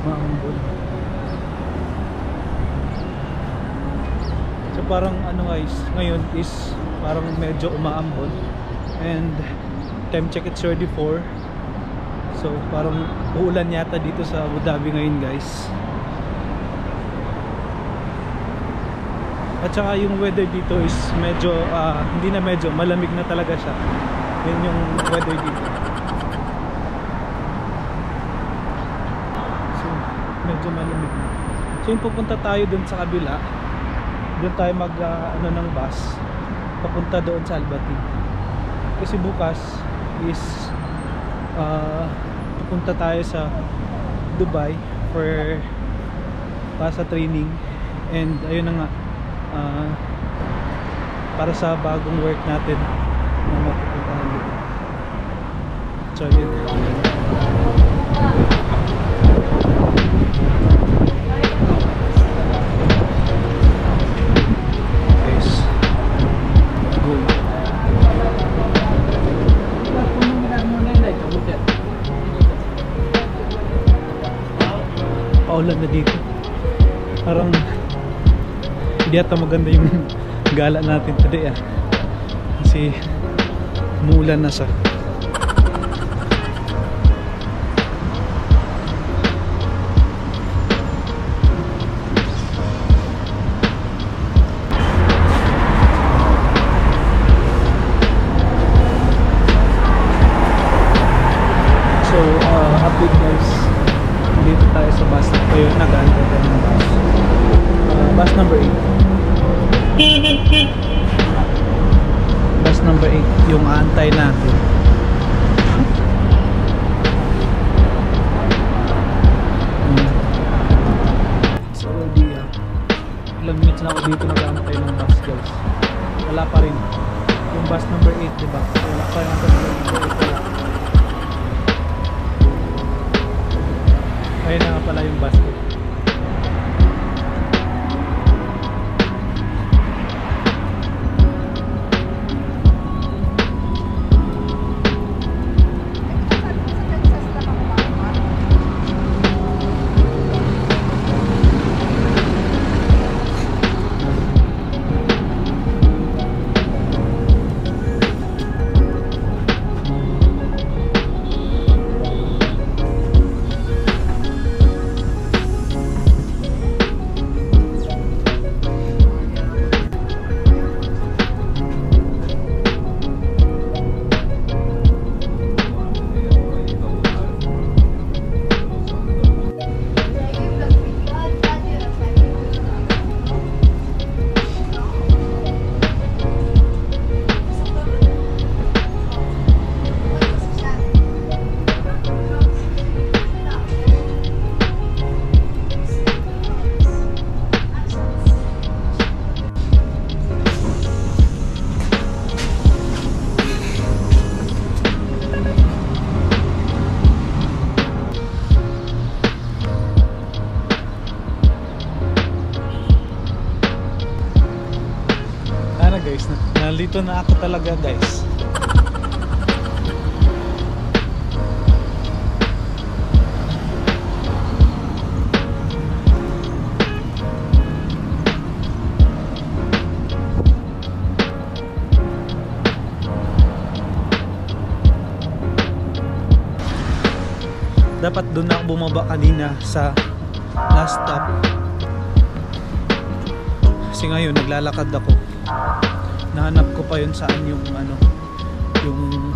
Maambon. So parang ano guys, ngayon is parang medyo umaambon. And time check it's 34. So parang uulan yata dito sa Abu Dhabi ngayon guys. At saka yung weather dito is medyo hindi na medyo, malamig na talaga siya. Yun yung weather dito. So medyo malamig na. So yung pupunta tayo dun sa kabila, dun tayo mag ano ng bus papunta doon sa Al-Bati. Kasi bukas is pupunta tayo sa Dubai for sa training. And ayun na nga, para sa bagong work natin na mapupuntahan dito. So yun. Guys, go. Paulan na dito. Parang hindi ata maganda yung gala natin today kasi umuulan na siya. So update guys, dito tayo sa bus. Ayun, nag-aantay tayo ng bus. Bus number 8. Bus number 8 yung aantay natin. So already ilang minutes na ako dito nag-aantay ng bus guys. Wala pa rin yung bus number 8, diba? Wala pa yung number 8. Ayun na nga pala yung bus ko. Guys, nalito na ako talaga guys. Dapat doon na ako bumaba kanina sa last stop. Kasi ngayon naglalakad ako. Nahanap ko pa yun saan yung ano, yung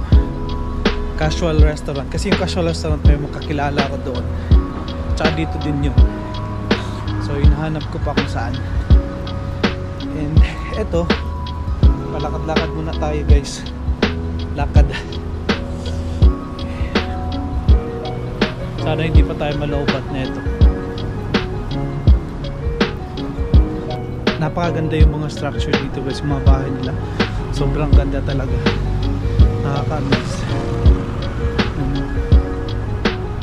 casual restaurant. Kasi yung casual restaurant may makakilala ko doon. Tsaka dito din yun. So hinahanap ko pa kung saan. And eto, palakad-lakad muna tayo guys. Lakad. Sana hindi pa tayo maloobat na ito. Napakaganda yung mga structure dito guys, mga bahay nila. Sobrang ganda talaga. Nakaka-amaze.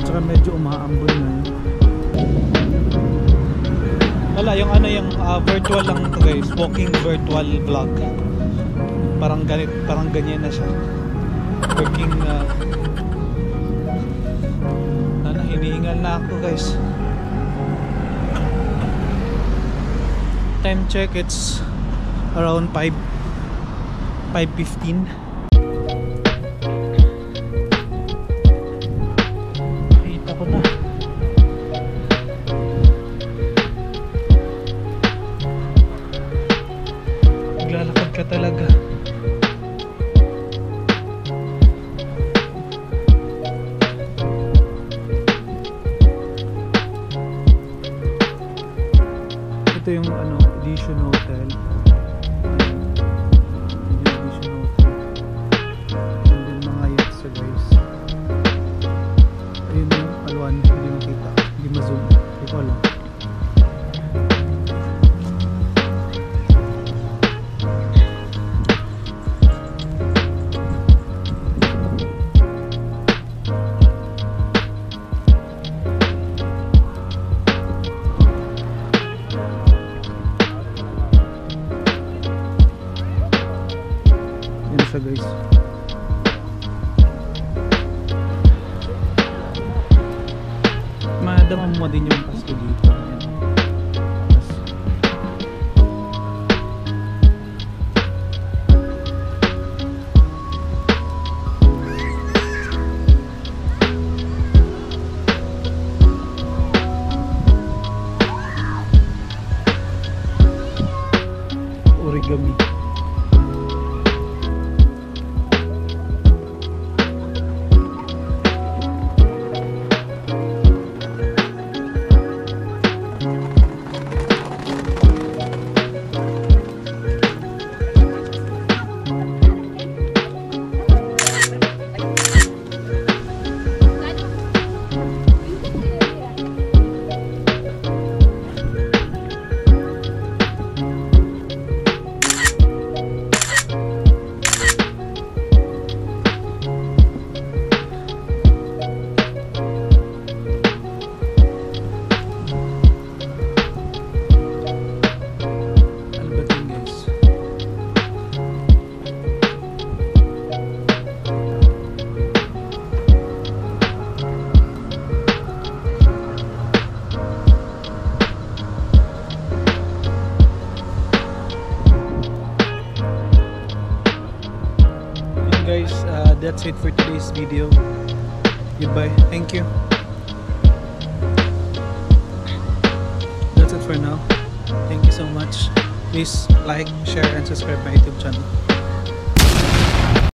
Tsaka medyo umaambon na yun. Wala, yung ano yung virtual lang ito guys. Walking virtual vlog. Parang ganit, parang ganyan na siya. Working hinihingal na ako guys. Time check, it's around 5:15. Nakita ko na. Maglalakad ka talaga. Ito yung Edition Hotel. Edition Hotel. And then mga yachts so guys. Ayun yung Alwan, hindi makita. Hindi ma-zoom. Hindi ko alam. Yan siya guys. Madama mo din yung pasto dito. Yan. Origami. Guys, that's it for today's video. Goodbye. Thank you. That's it for now. Thank you so much. Please like, share, and subscribe my YouTube channel.